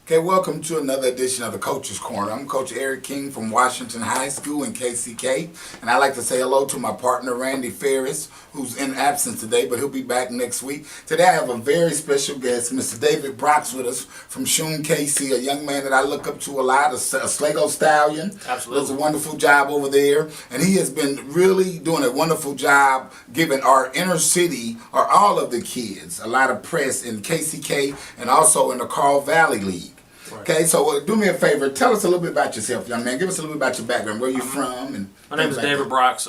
Okay, welcome to another edition of the Coach's Corner. I'm Coach Eric King from Washington High School in KCK, and I'd like to say hello to my partner Randy Ferris, who's in absence today, but he'll be back next week. Today I have a very special guest, Mr. David Brox, with us from Shun KC, a young man that I look up to a lot, a Sligo Stallion. Absolutely. Does a wonderful job over there, and he has been really doing a wonderful job giving our inner city, or all of the kids, a lot of press in KCK and also in the Carl Valley League. Right. Okay, so do me a favor. Tell us a little bit about yourself, young man. Give us a little bit about your background, where you're from. And my name is like David that. Brox.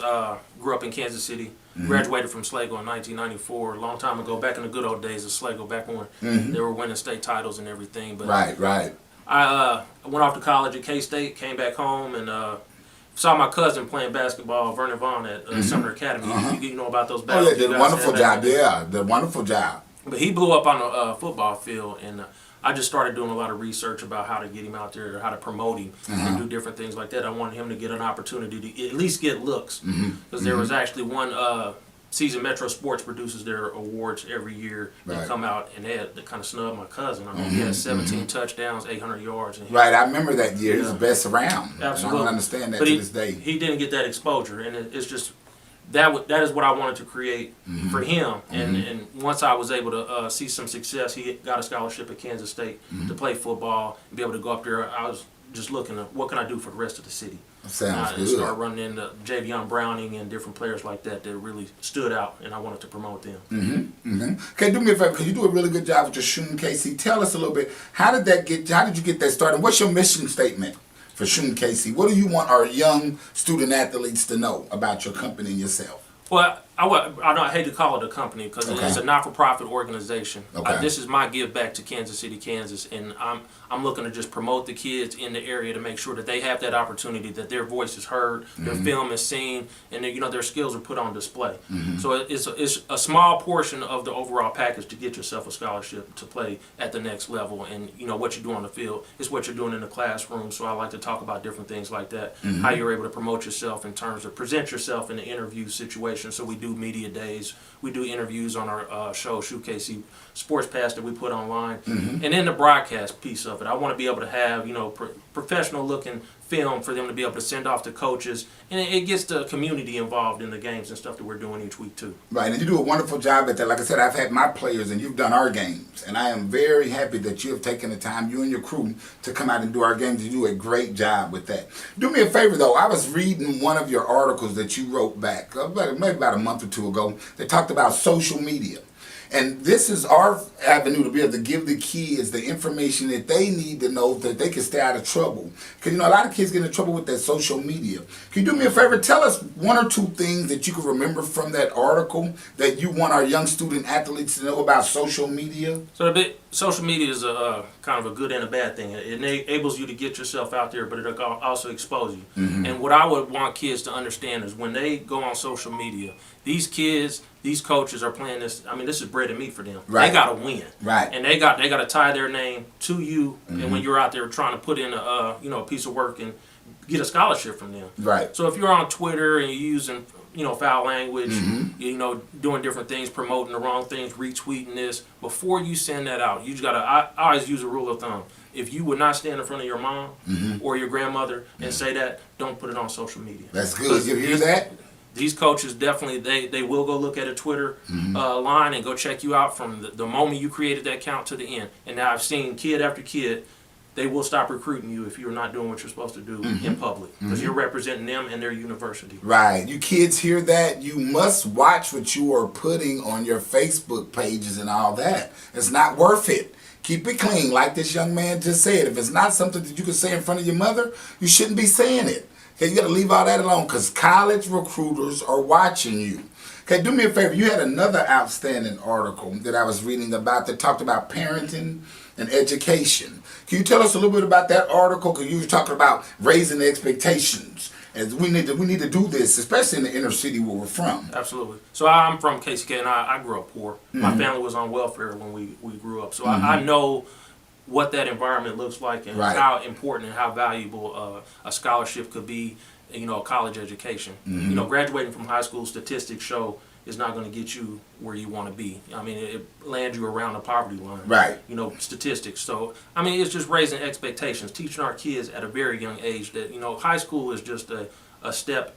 Grew up in Kansas City. Graduated from Sligo in 1994. A long time ago, back in the good old days of Sligo, back when they were winning state titles and everything. But Right. I went off to college at K-State, came back home, and saw my cousin playing basketball, Vernon Vaughn, at Sumner Academy. You know about those Oh, battles. yeah, did a wonderful job. Yeah, did a wonderful job. But he blew up on the football field, and I just started doing a lot of research about how to get him out there, or how to promote him, and do different things like that. I wanted him to get an opportunity to at least get looks, because there was actually one season Metro Sports produces their awards every year. They come out and they kind of snub my cousin. I mean, he had 17 touchdowns, 800 yards. And Right, I remember that year. He was the best around. Absolutely. And I don't understand that but to this day. He didn't get that exposure, and it's just that is what I wanted to create for him. And once I was able to see some success, he got a scholarship at Kansas State to play football and be able to go up there. I was just looking at what can I do for the rest of the city. Sounds And good. start running into Javion Browning and different players like that that really stood out, and I wanted to promote them. Okay, do me a favor, because you do a really good job with your Shun KC. Tell us a little bit, how did you get that started? What's your mission statement for Shun KC? What do you want our young student athletes to know about your company and yourself? Well, I hate to call it a company because it's a not-for-profit organization. Okay. This is my give back to Kansas City, Kansas, and I'm looking to just promote the kids in the area to make sure that they have that opportunity, that their voice is heard, their film is seen, and their skills are put on display. So it's a small portion of the overall package to get yourself a scholarship to play at the next level. And what you do on the field is what you're doing in the classroom. So I like to talk about different things like that, how you're able to promote yourself in terms of present yourself in the interview situation. So we do media days, we do interviews on our show, Shoe KC Sports Pass, that we put online, and then the broadcast piece of it. I want to be able to have professional looking film for them to be able to send off to coaches, and it gets the community involved in the games and stuff that we're doing each week too. Right, and you do a wonderful job at that. Like I said, I've had my players and you've done our games, and I am very happy that you have taken the time, you and your crew, to come out and do our games. You do a great job with that. Do me a favor though, I was reading one of your articles that you wrote back, maybe about a month or two ago, that talked about social media. And this is our avenue to be able to give the kids the information that they need to know that they can stay out of trouble. Because, a lot of kids get in trouble with that social media. Can you do me a favor? Tell us one or two things that you can remember from that article that you want our young student athletes to know about social media. So social media is a kind of a good and a bad thing. It enables you to get yourself out there, but it also expose you. And what I would want kids to understand is when they go on social media, these kids, these coaches are playing this. I mean, this is bread and meat for them. Right. They got to win. Right. And they got to tie their name to you. And when you're out there trying to put in a piece of work and get a scholarship from them. Right. So if you're on Twitter and you're using foul language, doing different things, promoting the wrong things, retweeting this, before you send that out, you just gotta. I always use a rule of thumb: if you would not stand in front of your mom or your grandmother and say that, don't put it on social media. That's good. You hear that? These coaches definitely they will go look at a Twitter line and go check you out from the moment you created that account to the end. And now I've seen kid after kid. They will stop recruiting you if you're not doing what you're supposed to do in public, because you're representing them and their university. Right. You kids hear that? You must watch what you are putting on your Facebook pages and all that. It's not worth it. Keep it clean, like this young man just said. If it's not something that you can say in front of your mother, you shouldn't be saying it. Okay, you got to leave all that alone, because college recruiters are watching you. Okay, do me a favor. You had another outstanding article that I was reading about that talked about parenting and education. Can you tell us a little bit about that article? Because you were talking about raising the expectations. As we need to do this, especially in the inner city where we're from. Absolutely. So I'm from KCK, and I grew up poor. My family was on welfare when we grew up. So I know what that environment looks like and how important and how valuable a scholarship could be, a college education. Graduating from high school, statistics show is not going to get you where you want to be. I mean, it lands you around the poverty line. Right. You know, statistics. So, I mean, it's just raising expectations, teaching our kids at a very young age that, you know, high school is just a step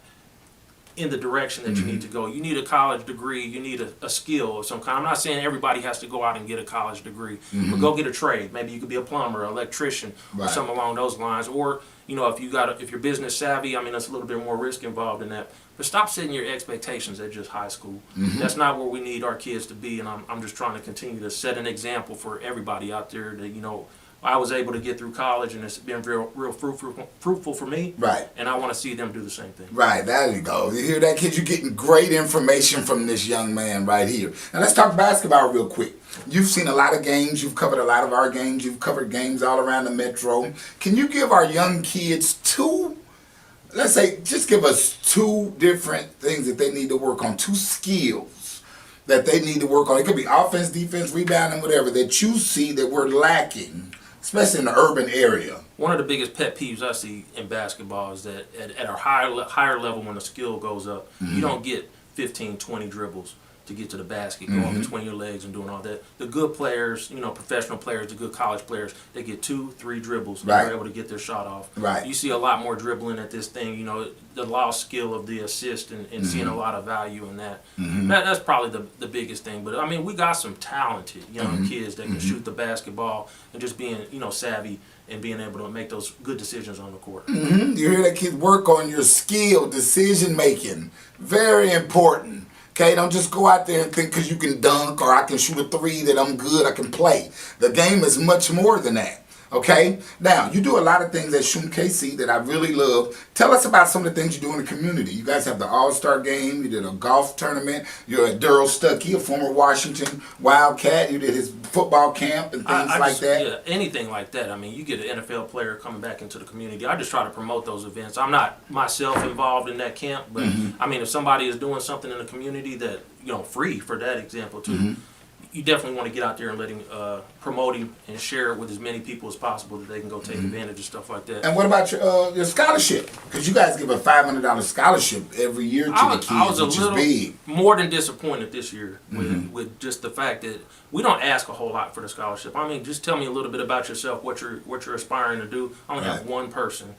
in the direction that you need to go. You need a college degree. You need a skill of some kind. I'm not saying everybody has to go out and get a college degree, but go get a trade. Maybe you could be a plumber, an electrician, or something along those lines. Or, you know, if you're business savvy, I mean, that's a little bit more risk involved in that. But stop setting your expectations at just high school. That's not where we need our kids to be. And I'm just trying to continue to set an example for everybody out there that, you know, I was able to get through college, and it's been real fruitful for me. Right. And I want to see them do the same thing. Right, there you go. You hear that, kids? You're getting great information from this young man right here. Now let's talk basketball real quick. You've seen a lot of games. You've covered a lot of our games. You've covered games all around the metro. Can you give our young kids just give us two different things that they need to work on, two skills that they need to work on? It could be offense, defense, rebounding, whatever, that you see that we're lacking, especially in the urban area. One of the biggest pet peeves I see in basketball is that at a higher level, when the skill goes up, you don't get 15, 20 dribbles to get to the basket, going between your legs and doing all that. The good players, you know, professional players, the good college players, they get 2-3 dribbles. Right. They're able to get their shot off. Right. You see a lot more dribbling at this thing, you know, the lost skill of the assist and seeing a lot of value in that. That's probably the biggest thing. But, I mean, we got some talented young kids that can shoot the basketball and just being, you know, savvy and being able to make those good decisions on the court. You hear that, kids? Work on your skill, decision making. Very important. Okay, don't just go out there and think because you can dunk or I can shoot a three that I'm good, I can play. The game is much more than that. Okay? Now, you do a lot of things at Shum KC that I really love. Tell us about some of the things you do in the community. You guys have the All-Star Game. You did a golf tournament. You're at Daryl Stuckey, a former Washington Wildcat. You did his football camp and things like that. Yeah, anything like that. I mean, you get an NFL player coming back into the community. I just try to promote those events. I'm not myself involved in that camp, but I mean, if somebody is doing something in the community that, you know, free for that example too, you definitely want to get out there and let him promote him and share it with as many people as possible that they can go take advantage of stuff like that. And what about your scholarship? Because you guys give a $500 scholarship every year to the kids, I was which is big. More than disappointed this year with just the fact that we don't ask a whole lot for the scholarship. I mean, just tell me a little bit about yourself, what you're aspiring to do. I only have one person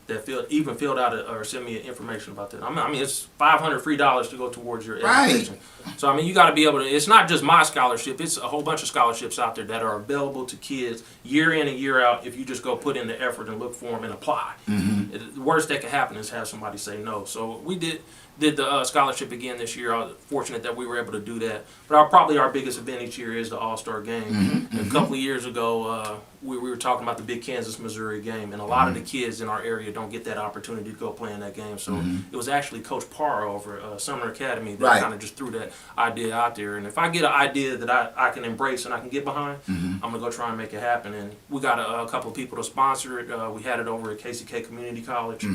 that filled out or send me information about that. I mean, it's $500 free to go towards your education. So I mean, you got to be able to. It's not just my scholarship. It's a whole bunch of scholarships out there that are available to kids year in and year out if you just go put in the effort and look for them and apply. The worst that could happen is have somebody say no. So we did the scholarship again this year. I was fortunate that we were able to do that. But probably our biggest event each year is the All-Star Game. And a couple of years ago, we were talking about the big Kansas-Missouri game, and a lot of the kids in our area don't get that opportunity to go play in that game. So it was actually Coach Parr over Summer Academy that kind of just threw that idea out there. And if I get an idea that I can embrace and I can get behind, I'm going to go try and make it happen. And we got a couple of people to sponsor it. We had it over at KCK Community College.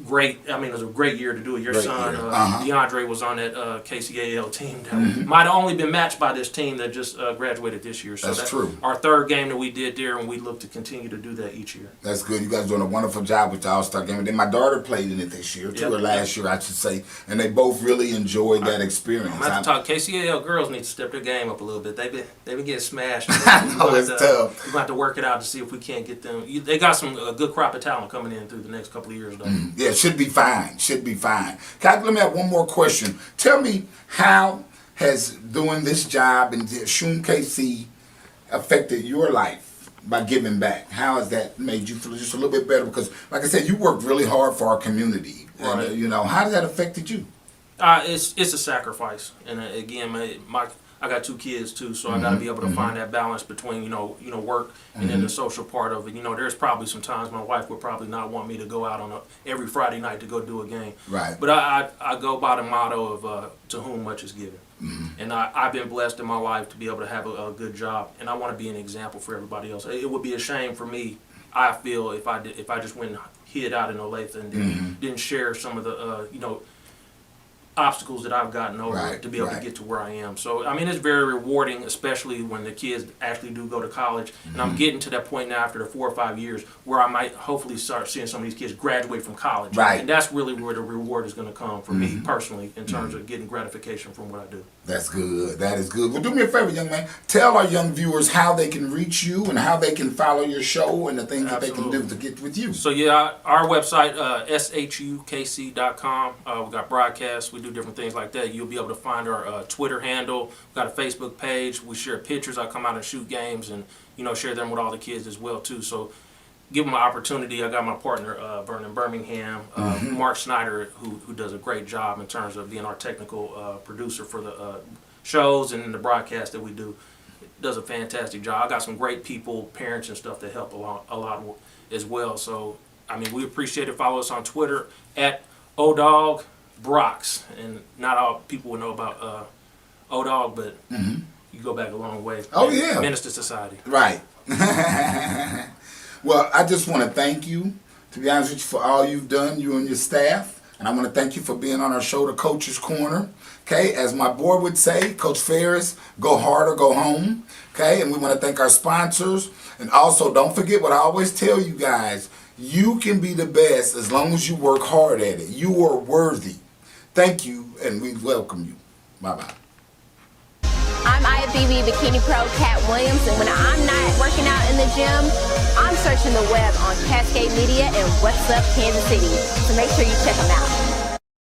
Great. I mean, it was a great year to do it. Your son, DeAndre, was on that KCAL team that might have only been matched by this team that just graduated this year. So that's true. Our third game that we did there, and we look to continue to do that each year. That's good. You guys doing a wonderful job with the All-Star Game. And then my daughter played in it this year, or last year, I should say. And they both really enjoyed that experience. I'm going to have to talk. KCAL girls need to step their game up a little bit. They've been getting smashed. I know, it's tough. We're going to have to work it out to see if we can't get them. They got some good crop of talent coming in through the next couple of years, though. Yeah, should be fine. Should be fine. Let me have one more question. Tell me, how has doing this job in Shum KC affected your life by giving back? How has that made you feel just a little bit better? Because, like I said, you worked really hard for our community. Right. And, how has that affected you? It's a sacrifice, and again, I got 2 kids too, so I got to be able to find that balance between work and then the social part of it. There's probably some times my wife would probably not want me to go out on every Friday night to go do a game. Right. But I go by the motto of to whom much is given, and I've been blessed in my life to be able to have a good job, and I want to be an example for everybody else. It would be a shame for me, I feel, if I just went and hid out in Olathe and didn't share some of the obstacles that I've gotten over Right, to be able right. to get to where I am. So, I mean, it's very rewarding, especially when the kids actually do go to college. And I'm getting to that point now after the 4 or 5 years where I might hopefully start seeing some of these kids graduate from college. Right. And that's really where the reward is going to come for me personally in terms of getting gratification from what I do. That's good. That is good. Well, do me a favor, young man. Tell our young viewers how they can reach you and how they can follow your show and the things that they can do to get with you. So yeah, our website, shukc.com. We got broadcasts. We do different things like that. You'll be able to find our Twitter handle. We've got a Facebook page. We share pictures. I come out and shoot games and, share them with all the kids as well too. So give them an opportunity. I got my partner, Vernon Birmingham, Mark Snyder, who does a great job in terms of being our technical producer for the shows and the broadcast that we do. Does a fantastic job. I got some great people, parents and stuff that help a lot as well. So, I mean, we appreciate it. Follow us on Twitter at ODogBrox. And not all people will know about ODog, but you go back a long way. Oh, yeah. Menace to society. Right. Well, I just want to thank you, to be honest with you, for all you've done, you and your staff. And I want to thank you for being on our show, The Coach's Corner. Okay, as my boy would say, Coach Ferris, go hard or go home. Okay, and we want to thank our sponsors. And also, don't forget what I always tell you guys. You can be the best as long as you work hard at it. You are worthy. Thank you, and we welcome you. Bye-bye. I'm IFBB Bikini Pro Cat Williams, and when I'm not working out in the gym, I'm searching the web on Cascade Media and What's Up Kansas City. So make sure you check them out.